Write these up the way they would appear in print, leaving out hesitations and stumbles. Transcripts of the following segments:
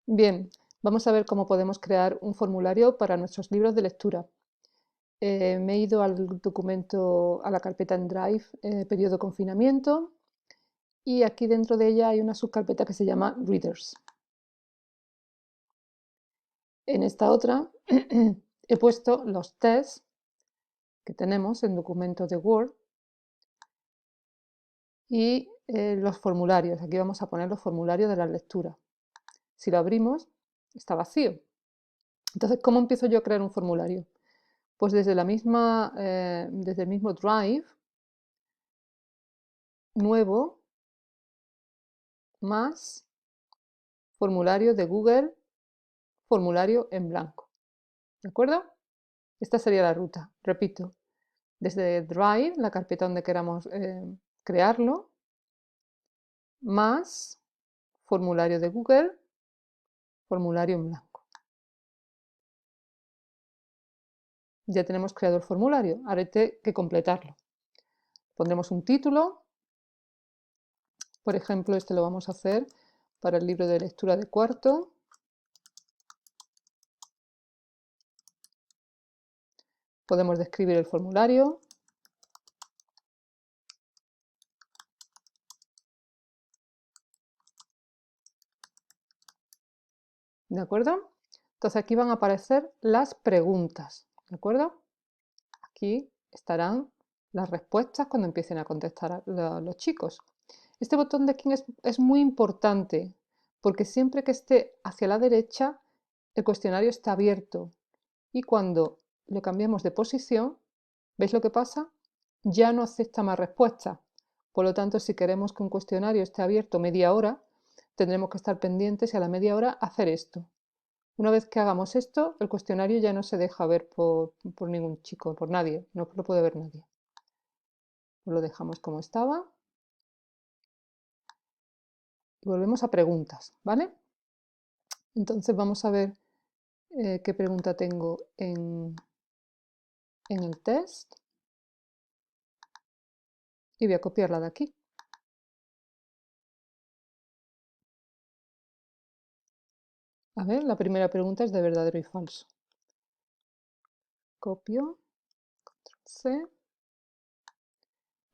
Bien, vamos a ver cómo podemos crear un formulario para nuestros libros de lectura. Me he ido al documento, a la carpeta en Drive, periodo confinamiento, y aquí dentro de ella hay una subcarpeta que se llama Readers. En esta otra he puesto los tests que tenemos en documentos de Word y los formularios. Aquí vamos a poner los formularios de la lectura. Si lo abrimos, está vacío. Entonces, ¿cómo empiezo yo a crear un formulario? Pues desde el mismo Drive, nuevo, más, formulario de Google, formulario en blanco. ¿De acuerdo? Esta sería la ruta. Repito, desde Drive, la carpeta donde queramos crearlo, más, formulario de Google, formulario en blanco. Ya tenemos creado el formulario, ahora hay que completarlo. Pondremos un título, por ejemplo, este lo vamos a hacer para el libro de lectura de cuarto. Podemos describir el formulario. ¿De acuerdo? Entonces aquí van a aparecer las preguntas. ¿De acuerdo? Aquí estarán las respuestas cuando empiecen a contestar los chicos. Este botón de aquí es muy importante porque siempre que esté hacia la derecha el cuestionario está abierto y cuando lo cambiamos de posición, ¿veis lo que pasa? Ya no acepta más respuestas. Por lo tanto, si queremos que un cuestionario esté abierto media hora, tendremos que estar pendientes y a la media hora hacer esto. Una vez que hagamos esto, el cuestionario ya no se deja ver por ningún chico, por nadie, no lo puede ver nadie. Lo dejamos como estaba y volvemos a preguntas, ¿vale? Entonces vamos a ver qué pregunta tengo en el test y voy a copiarla de aquí. A ver, la primera pregunta es de verdadero y falso. Copio, Control C,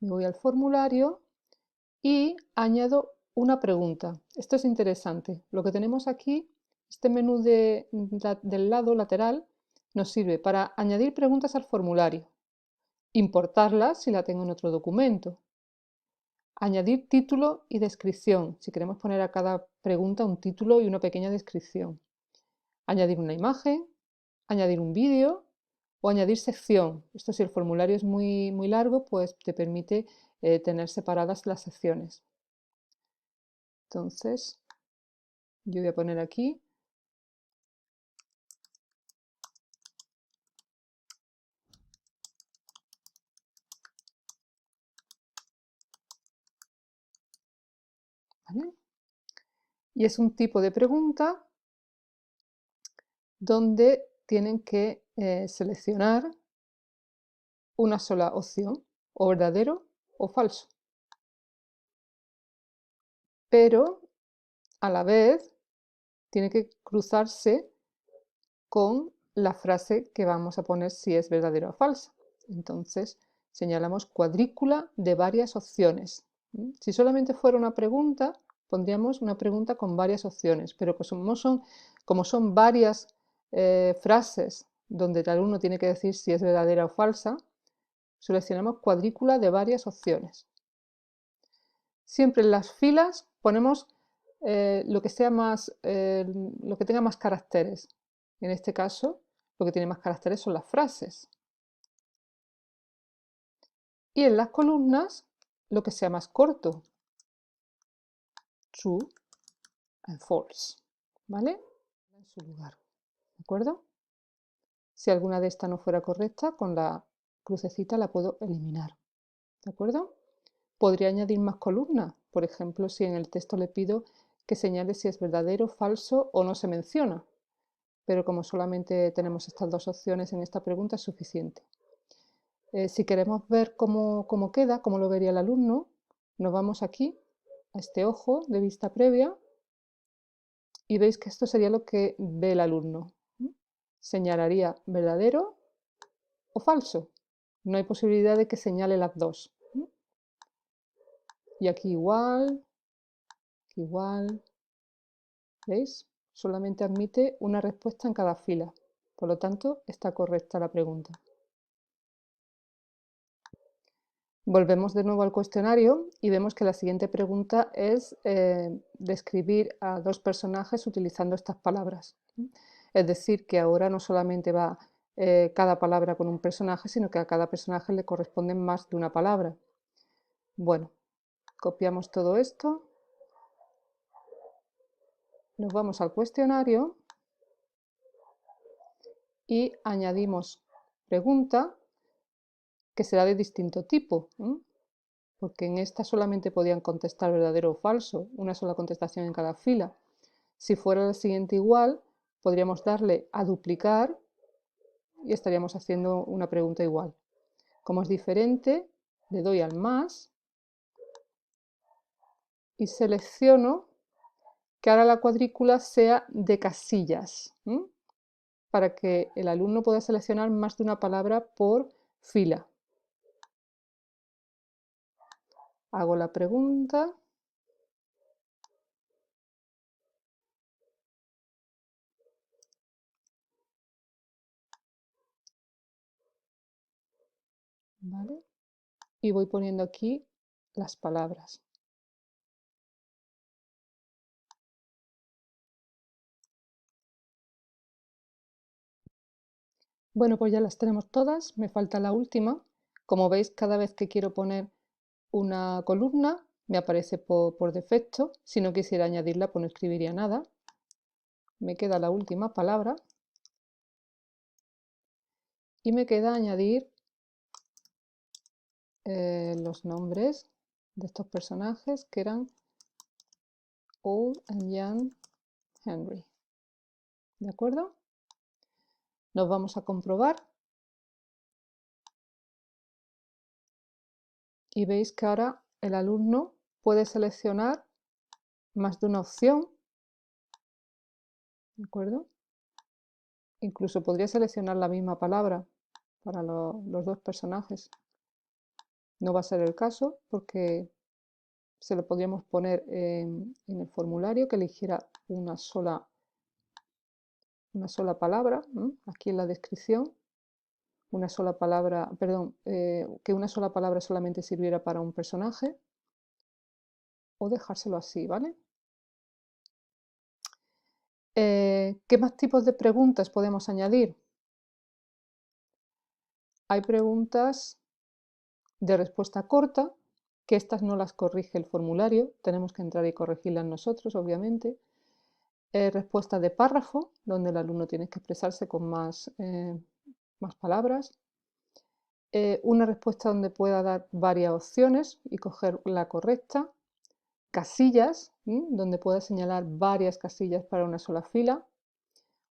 me voy al formulario y añado una pregunta. Esto es interesante. Lo que tenemos aquí, este menú del lado lateral, nos sirve para añadir preguntas al formulario, importarlas si la tengo en otro documento, añadir título y descripción, si queremos poner a cada pregunta un título y una pequeña descripción, añadir una imagen, añadir un vídeo o añadir sección. Esto si el formulario es muy largo, pues te permite tener separadas las secciones. Entonces, yo voy a poner aquí ¿vale? Y es un tipo de pregunta donde tienen que seleccionar una sola opción, o verdadero o falso. Pero a la vez tiene que cruzarse con la frase que vamos a poner si es verdadera o falsa. Entonces señalamos cuadrícula de varias opciones. Si solamente fuera una pregunta, pondríamos una pregunta con varias opciones, pero como son varias frases donde el alumno tiene que decir si es verdadera o falsa, seleccionamos cuadrícula de varias opciones. Siempre en las filas ponemos lo que tenga más caracteres. En este caso, lo que tiene más caracteres son las frases. Y en las columnas, lo que sea más corto. True and false. ¿Vale? En su lugar. ¿De acuerdo? Si alguna de estas no fuera correcta, con la crucecita la puedo eliminar. ¿De acuerdo? Podría añadir más columnas. Por ejemplo, si en el texto le pido que señale si es verdadero, falso o no se menciona. Pero como solamente tenemos estas dos opciones en esta pregunta, es suficiente. Si queremos ver cómo queda, cómo lo vería el alumno, nos vamos aquí, a este ojo de vista previa, y veis que esto sería lo que ve el alumno. Señalaría verdadero o falso. No hay posibilidad de que señale las dos. Y aquí igual, igual. ¿Veis? Solamente admite una respuesta en cada fila. Por lo tanto, está correcta la pregunta. Volvemos de nuevo al cuestionario y vemos que la siguiente pregunta es describir a dos personajes utilizando estas palabras. Es decir, que ahora no solamente va cada palabra con un personaje, sino que a cada personaje le corresponden más de una palabra. Bueno, copiamos todo esto, nos vamos al cuestionario y añadimos pregunta que será de distinto tipo, porque en esta solamente podían contestar verdadero o falso, una sola contestación en cada fila. Si fuera la siguiente igual, podríamos darle a duplicar y estaríamos haciendo una pregunta igual. Como es diferente, le doy al más y selecciono que ahora la cuadrícula sea de casillas, para que el alumno pueda seleccionar más de una palabra por fila. Hago la pregunta. ¿Vale? Y voy poniendo aquí las palabras. Bueno, pues ya las tenemos todas, me falta la última. Como veis, cada vez que quiero poner una columna, me aparece por defecto. Si no quisiera añadirla, pues no escribiría nada. Me queda la última palabra y me queda añadir los nombres de estos personajes que eran Old and Young Henry. ¿De acuerdo? Nos vamos a comprobar y veis que ahora el alumno puede seleccionar más de una opción. ¿De acuerdo? Incluso podría seleccionar la misma palabra para los dos personajes. No va a ser el caso porque se lo podríamos poner en el formulario que eligiera una sola palabra, aquí en la descripción, una sola palabra, perdón, que una sola palabra solamente sirviera para un personaje, o dejárselo así, ¿vale? ¿Qué más tipos de preguntas podemos añadir? Hay preguntas de respuesta corta, que estas no las corrige el formulario, tenemos que entrar y corregirlas nosotros, obviamente. Respuesta de párrafo, donde el alumno tiene que expresarse con más palabras. Una respuesta donde pueda dar varias opciones y coger la correcta. Casillas, donde pueda señalar varias casillas para una sola fila.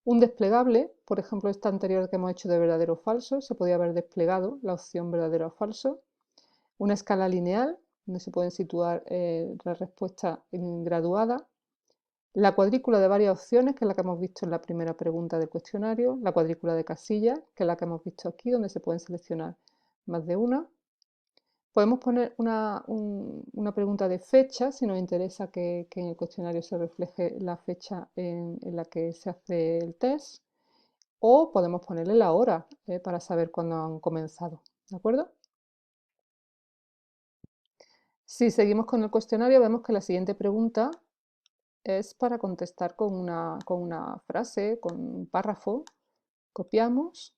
Un desplegable, por ejemplo, esta anterior que hemos hecho de verdadero o falso, se podía haber desplegado la opción verdadero o falso. Una escala lineal, donde se pueden situar la respuesta graduada. La cuadrícula de varias opciones, que es la que hemos visto en la primera pregunta del cuestionario. La cuadrícula de casillas, que es la que hemos visto aquí, donde se pueden seleccionar más de una. Podemos poner una pregunta de fecha, si nos interesa que en el cuestionario se refleje la fecha en la que se hace el test. O podemos ponerle la hora para saber cuándo han comenzado. ¿De acuerdo? Si seguimos con el cuestionario, vemos que la siguiente pregunta es para contestar con una frase, con un párrafo. Copiamos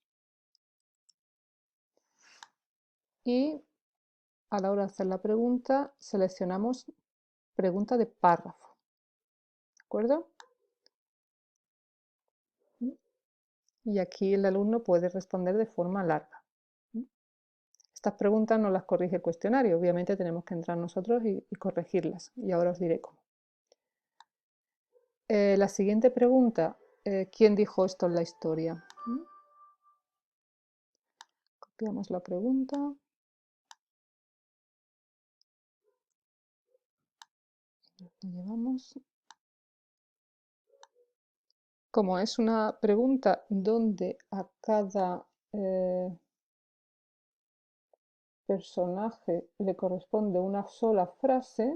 y a la hora de hacer la pregunta seleccionamos pregunta de párrafo. ¿De acuerdo? Y aquí el alumno puede responder de forma larga. Estas preguntas no las corrige el cuestionario, obviamente tenemos que entrar nosotros y corregirlas, y ahora os diré cómo. La siguiente pregunta, ¿quién dijo esto en la historia? Copiamos la pregunta. La llevamos. como es una pregunta donde a cada personaje le corresponde una sola frase,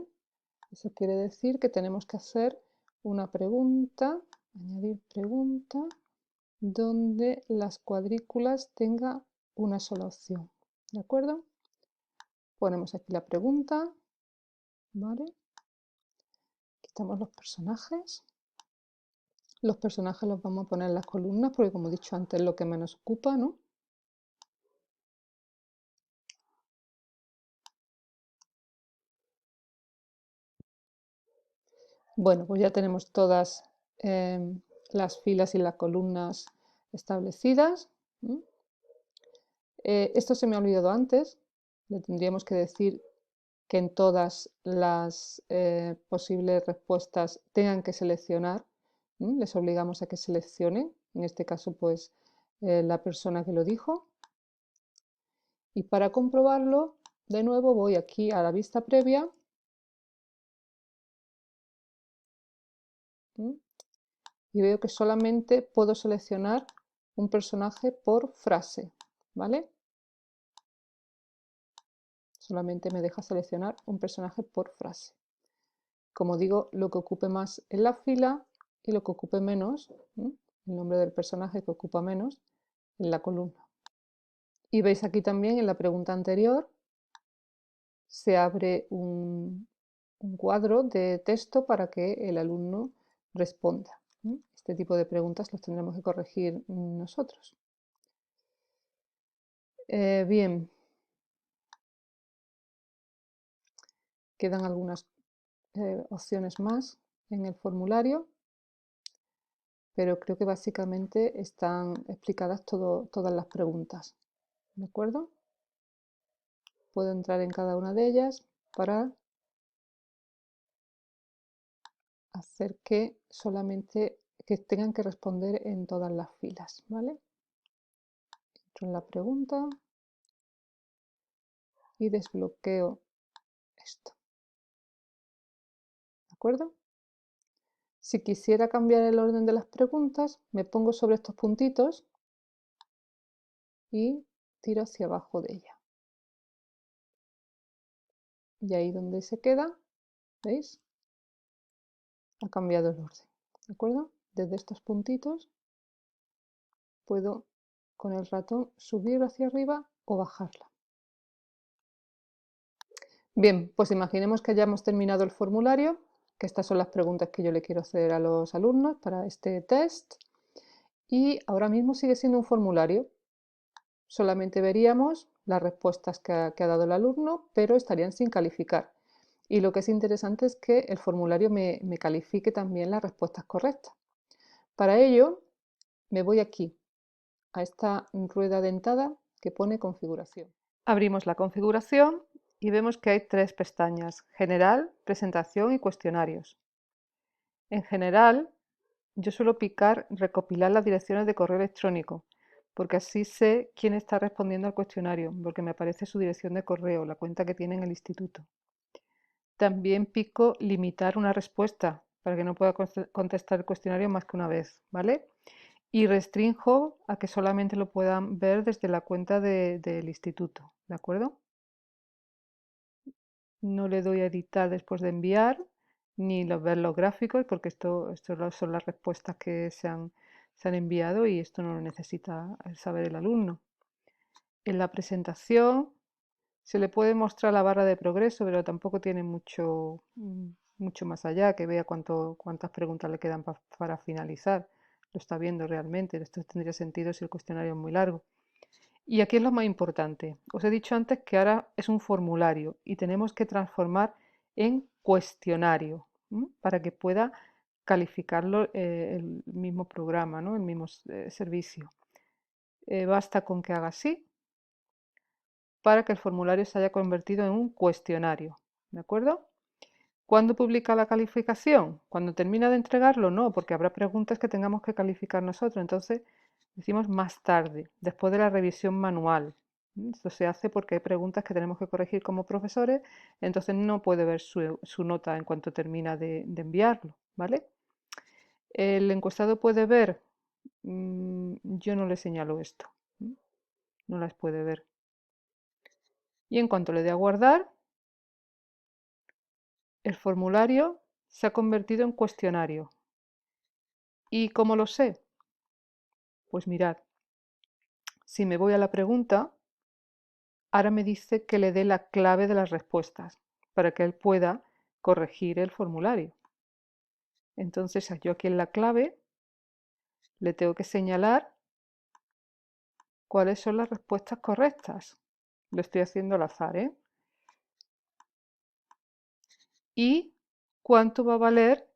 eso quiere decir que tenemos que hacer una pregunta, añadir pregunta, donde las cuadrículas tengan una sola opción. ¿De acuerdo? Ponemos aquí la pregunta, ¿vale? Quitamos los personajes. Los personajes los vamos a poner en las columnas porque, como he dicho antes, es lo que menos ocupa, ¿no? Bueno, pues ya tenemos todas las filas y las columnas establecidas. Esto se me ha olvidado antes. Le tendríamos que decir que en todas las posibles respuestas tengan que seleccionar. Les obligamos a que seleccionen. En este caso, pues, la persona que lo dijo. Y para comprobarlo, de nuevo voy aquí a la vista previa. Y veo que solamente puedo seleccionar un personaje por frase, ¿vale? Solamente me deja seleccionar un personaje por frase. Como digo, lo que ocupe más en la fila y lo que ocupe menos, el nombre del personaje que ocupa menos en la columna. Y veis aquí también en la pregunta anterior se abre un cuadro de texto para que el alumno responda. Este tipo de preguntas los tendremos que corregir nosotros. Bien, quedan algunas opciones más en el formulario, pero creo que básicamente están explicadas todas las preguntas. ¿De acuerdo? Puedo entrar en cada una de ellas para hacer que solamente que tengan que responder en todas las filas, ¿vale? Entro en la pregunta y desbloqueo esto. ¿De acuerdo? Si quisiera cambiar el orden de las preguntas, me pongo sobre estos puntitos y tiro hacia abajo de ella. Y ahí donde se queda, ¿veis? Ha cambiado el orden. ¿De acuerdo? Desde estos puntitos puedo con el ratón subir hacia arriba o bajarla. Bien, pues imaginemos que hayamos terminado el formulario, que estas son las preguntas que yo le quiero hacer a los alumnos para este test. Y ahora mismo sigue siendo un formulario. Solamente veríamos las respuestas que ha dado el alumno, pero estarían sin calificar. Y lo que es interesante es que el formulario me califique también las respuestas correctas. Para ello, me voy aquí, a esta rueda dentada que pone configuración. Abrimos la configuración y vemos que hay tres pestañas: General, Presentación y Cuestionarios. En General, yo suelo picar Recopilar las direcciones de correo electrónico, porque así sé quién está respondiendo al cuestionario, porque me aparece su dirección de correo, la cuenta que tiene en el instituto. También pico Limitar una respuesta, para que no pueda contestar el cuestionario más que una vez, ¿vale? Y restrinjo a que solamente lo puedan ver desde la cuenta del instituto, ¿de acuerdo? No le doy a editar después de enviar, ni ver los gráficos, porque esto son las respuestas que se han enviado y esto no lo necesita saber el alumno. En la presentación se le puede mostrar la barra de progreso, pero tampoco tiene mucho más allá, que vea cuántas preguntas le quedan para finalizar. Lo está viendo realmente. Esto tendría sentido si el cuestionario es muy largo. Y aquí es lo más importante. Os he dicho antes que ahora es un formulario y tenemos que transformar en cuestionario para que pueda calificarlo el mismo programa, ¿no? El mismo servicio. Basta con que haga así para que el formulario se haya convertido en un cuestionario. ¿De acuerdo? ¿Cuándo publica la calificación? ¿Cuando termina de entregarlo? No, porque habrá preguntas que tengamos que calificar nosotros. Entonces decimos más tarde, después de la revisión manual. Esto se hace porque hay preguntas que tenemos que corregir como profesores, entonces no puede ver su nota en cuanto termina de enviarlo, ¿vale? El encuestado puede ver, yo no le señalo esto, no las puede ver. Y en cuanto le dé a guardar, el formulario se ha convertido en cuestionario. ¿Y cómo lo sé? Pues mirad, si me voy a la pregunta, ahora me dice que le dé la clave de las respuestas para que él pueda corregir el formulario. Entonces yo aquí en la clave le tengo que señalar cuáles son las respuestas correctas. Lo estoy haciendo al azar, ¿eh? Y cuánto va a valer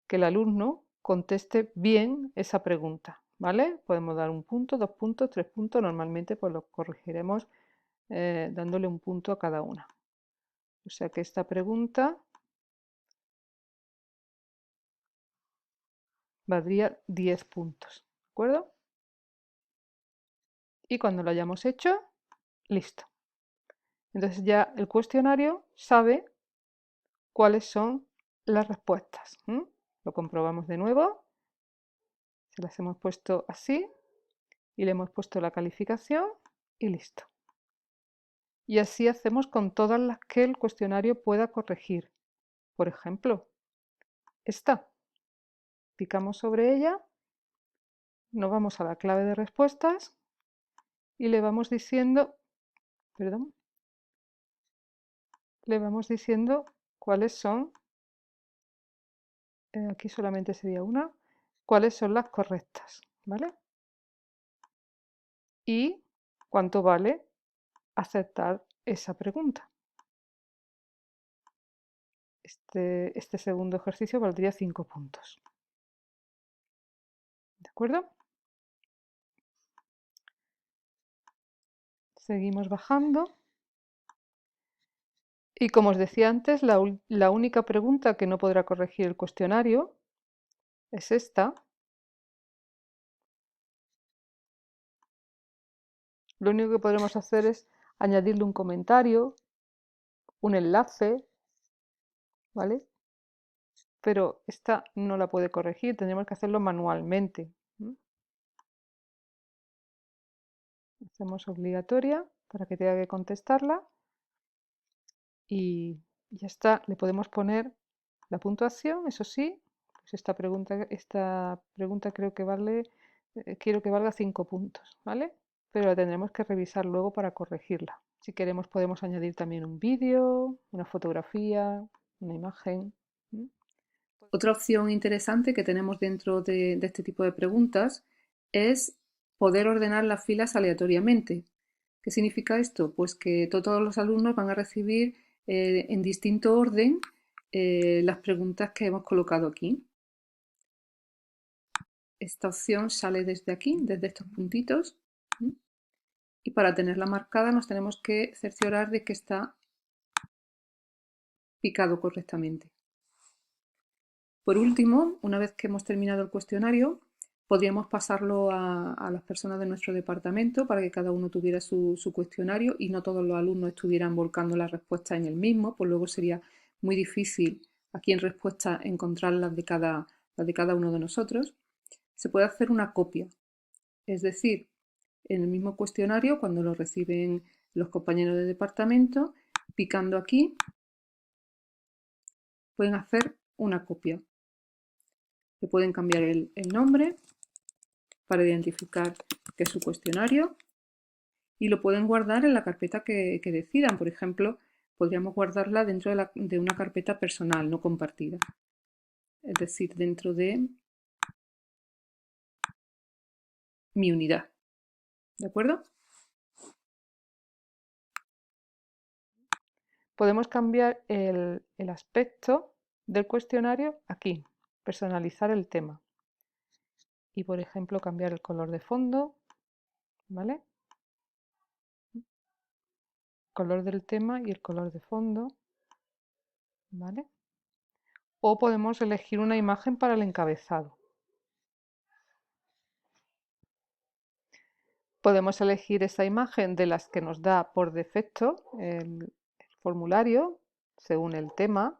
que el alumno conteste bien esa pregunta, ¿vale? Podemos dar un punto, 2 puntos, 3 puntos. Normalmente pues lo corregiremos dándole un punto a cada una. O sea que esta pregunta valdría 10 puntos, ¿de acuerdo? Y cuando lo hayamos hecho, listo. Entonces ya el cuestionario sabe cuáles son las respuestas. Lo comprobamos de nuevo. Se las hemos puesto así y le hemos puesto la calificación y listo. Y así hacemos con todas las que el cuestionario pueda corregir. Por ejemplo, esta. Picamos sobre ella, nos vamos a la clave de respuestas y le vamos diciendo, perdón, le vamos diciendo cuáles son, aquí solamente sería una, cuáles son las correctas, ¿vale? Y cuánto vale aceptar esa pregunta. Este segundo ejercicio valdría 5 puntos. ¿De acuerdo? Seguimos bajando. Y como os decía antes, la única pregunta que no podrá corregir el cuestionario es esta. Lo único que podremos hacer es añadirle un comentario, un enlace, ¿vale? Pero esta no la puede corregir, tendremos que hacerlo manualmente. Hacemos obligatoria para que tenga que contestarla y ya está. Le podemos poner la puntuación, eso sí. Pues esta pregunta creo que quiero que valga 5 puntos, ¿vale? Pero la tendremos que revisar luego para corregirla. Si queremos podemos añadir también un vídeo, una fotografía, una imagen. Otra opción interesante que tenemos dentro de este tipo de preguntas es poder ordenar las filas aleatoriamente. ¿Qué significa esto? Pues que todos los alumnos van a recibir en distinto orden las preguntas que hemos colocado aquí. Esta opción sale desde aquí, desde estos puntitos. Y para tenerla marcada nos tenemos que cerciorar de que está picado correctamente. Por último, una vez que hemos terminado el cuestionario, podríamos pasarlo a las personas de nuestro departamento para que cada uno tuviera su cuestionario y no todos los alumnos estuvieran volcando las respuestas en el mismo, pues luego sería muy difícil aquí en respuesta encontrar las de cada uno de nosotros. Se puede hacer una copia, es decir, en el mismo cuestionario, cuando lo reciben los compañeros de departamento, picando aquí, pueden hacer una copia. Le pueden cambiar el nombre para identificar que es su cuestionario y lo pueden guardar en la carpeta que decidan. Por ejemplo, podríamos guardarla dentro de una carpeta personal, no compartida. Es decir, dentro de mi unidad. ¿De acuerdo? Podemos cambiar el aspecto del cuestionario aquí, personalizar el tema. Y por ejemplo, cambiar el color de fondo, ¿vale? Color del tema y el color de fondo, ¿vale? O podemos elegir una imagen para el encabezado. Podemos elegir esa imagen de las que nos da por defecto el formulario, según el tema.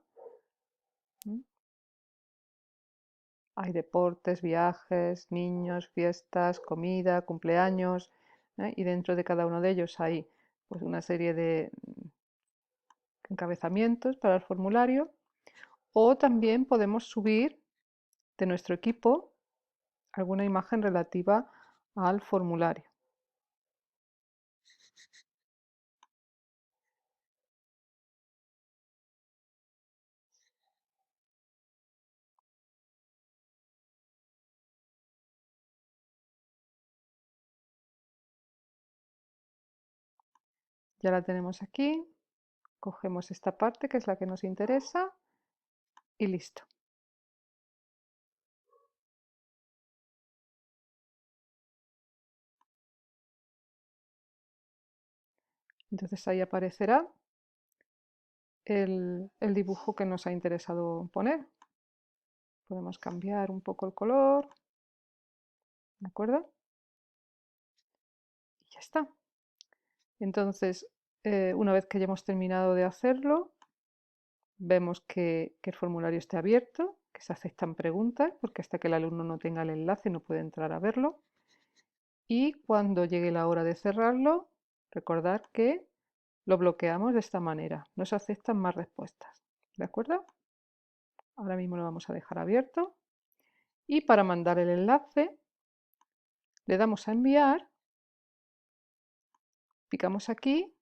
Hay deportes, viajes, niños, fiestas, comida, cumpleaños, y dentro de cada uno de ellos hay pues, una serie de encabezamientos para el formulario. O también podemos subir de nuestro equipo alguna imagen relativa al formulario. Ya la tenemos aquí. Cogemos esta parte que es la que nos interesa y listo. Entonces ahí aparecerá el dibujo que nos ha interesado poner. Podemos cambiar un poco el color, ¿de acuerdo? Y ya está. Entonces, una vez que ya hemos terminado de hacerlo, vemos que el formulario está abierto, que se aceptan preguntas, porque hasta que el alumno no tenga el enlace no puede entrar a verlo. Y cuando llegue la hora de cerrarlo, recordad que lo bloqueamos de esta manera. No se aceptan más respuestas. ¿De acuerdo? Ahora mismo lo vamos a dejar abierto. Y para mandar el enlace, le damos a enviar, picamos aquí.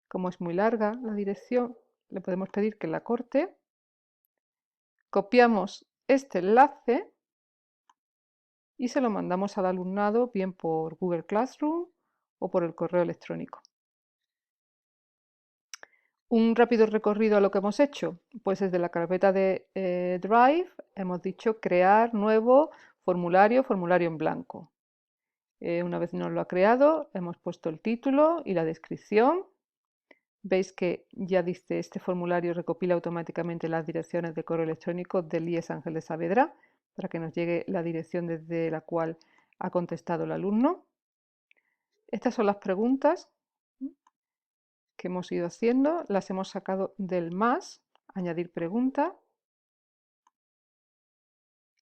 Como es muy larga la dirección, le podemos pedir que la corte. Copiamos este enlace y se lo mandamos al alumnado bien por Google Classroom o por el correo electrónico. Un rápido recorrido a lo que hemos hecho. Pues desde la carpeta de Drive hemos dicho crear nuevo formulario, formulario en blanco. Una vez nos lo ha creado, hemos puesto el título y la descripción. Veis que ya dice este formulario recopila automáticamente las direcciones de correo electrónico del IES Ángel de Saavedra para que nos llegue la dirección desde la cual ha contestado el alumno. Estas son las preguntas que hemos ido haciendo, las hemos sacado del más, añadir pregunta,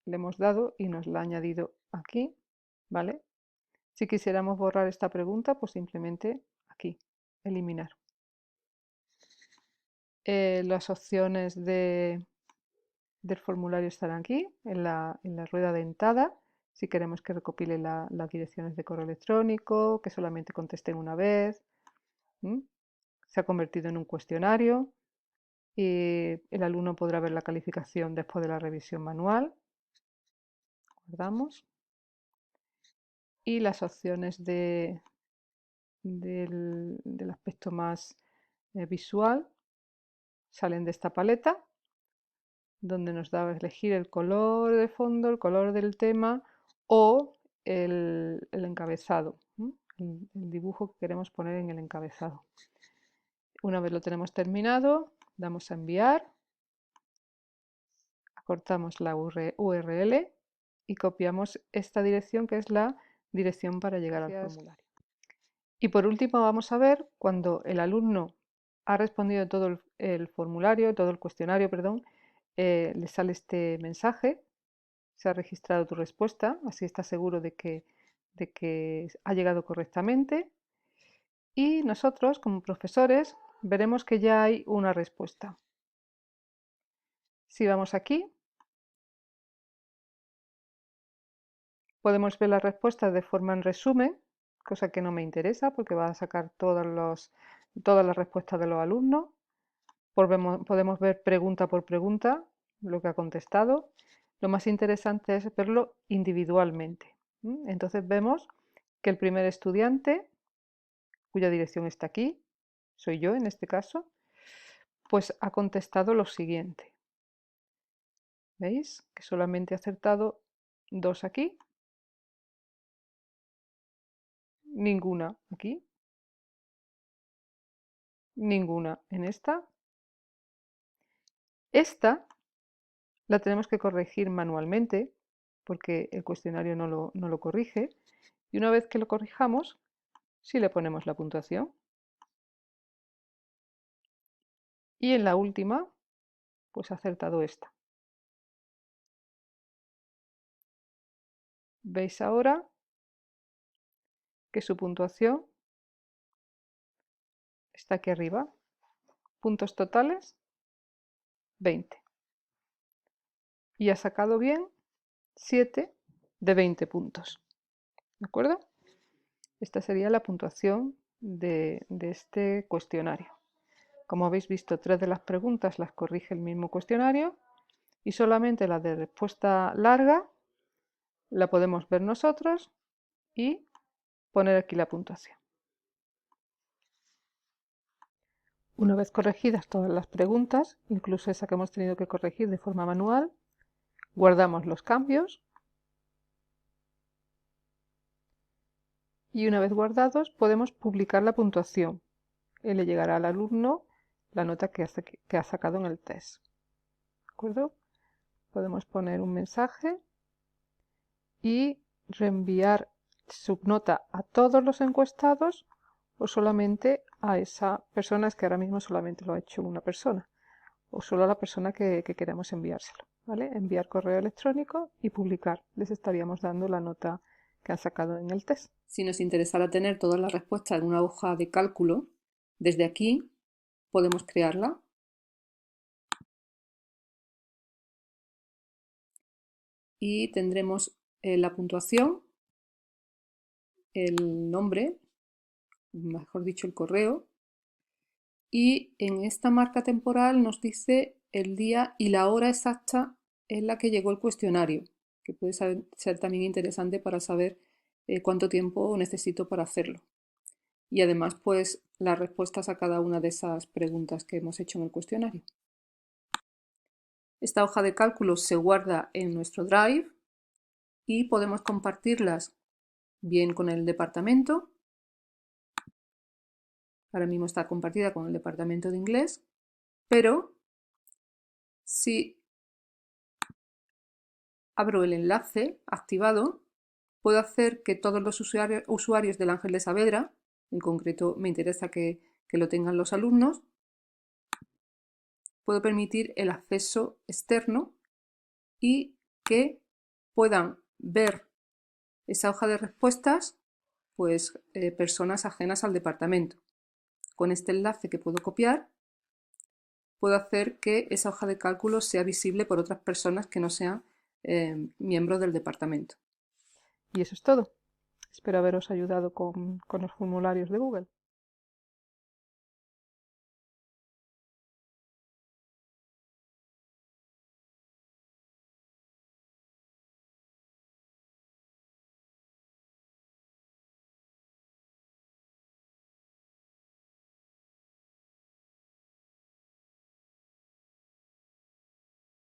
le hemos dado y nos la ha añadido aquí, ¿vale? Si quisiéramos borrar esta pregunta, pues simplemente aquí, eliminar. Las opciones del formulario estarán aquí, en la rueda dentada. Si queremos que recopile las direcciones de correo electrónico, que solamente contesten una vez. Se ha convertido en un cuestionario y el alumno podrá ver la calificación después de la revisión manual. Guardamos. Y las opciones del aspecto más visual salen de esta paleta, donde nos da a elegir el color de fondo, el color del tema o el encabezado, el dibujo que queremos poner en el encabezado. Una vez lo tenemos terminado, damos a enviar, acortamos la URL y copiamos esta dirección que es la dirección para llegar al formulario. Y por último vamos a ver cuando el alumno ha respondido todo el formulario, todo el cuestionario, perdón, le sale este mensaje: se ha registrado tu respuesta, así está seguro de que ha llegado correctamente. Y nosotros, como profesores, veremos que ya hay una respuesta. Si vamos aquí, podemos ver las respuestas de forma en resumen, cosa que no me interesa porque va a sacar todas las respuestas de los alumnos. Podemos ver pregunta por pregunta lo que ha contestado. Lo más interesante es verlo individualmente. Entonces vemos que el primer estudiante, cuya dirección está aquí, soy yo en este caso, pues ha contestado lo siguiente. ¿Veis? Que solamente ha acertado 2 aquí, ninguna aquí, ninguna en esta. Esta la tenemos que corregir manualmente porque el cuestionario no lo corrige. Y una vez que lo corrijamos, sí le ponemos la puntuación. Y en la última, pues ha acertado esta. Veis ahora que su puntuación está aquí arriba. Puntos totales, 20. Y ha sacado bien 7 de 20 puntos. ¿De acuerdo? Esta sería la puntuación de este cuestionario. Como habéis visto, 3 de las preguntas las corrige el mismo cuestionario y solamente la de respuesta larga la podemos ver nosotros y poner aquí la puntuación. Una vez corregidas todas las preguntas, incluso esa que hemos tenido que corregir de forma manual, guardamos los cambios y una vez guardados podemos publicar la puntuación y le llegará al alumno la nota que ha sacado en el test. ¿De acuerdo? Podemos poner un mensaje y reenviar su nota a todos los encuestados o solamente a esa persona, es que ahora mismo solamente lo ha hecho una persona, o solo a la persona que queremos enviárselo, ¿vale? Enviar correo electrónico y publicar. Les estaríamos dando la nota que han sacado en el test. Si nos interesara tener todas las respuestas en una hoja de cálculo, desde aquí podemos crearla. Y tendremos la puntuación, el nombre, mejor dicho el correo, y en esta marca temporal nos dice el día y la hora exacta en la que llegó el cuestionario, que puede ser también interesante para saber cuánto tiempo necesito para hacerlo. Y además, pues, las respuestas a cada una de esas preguntas que hemos hecho en el cuestionario. Esta hoja de cálculo se guarda en nuestro Drive y podemos compartirlas bien con el departamento. Ahora mismo está compartida con el departamento de inglés, pero si abro el enlace activado, puedo hacer que todos los usuarios del Ángel de Saavedra, en concreto me interesa que lo tengan los alumnos, puedo permitir el acceso externo y que puedan ver esa hoja de respuestas pues, personas ajenas al departamento. Con este enlace que puedo copiar, puedo hacer que esa hoja de cálculo sea visible por otras personas que no sean miembros del departamento. Y eso es todo. Espero haberos ayudado con los formularios de Google.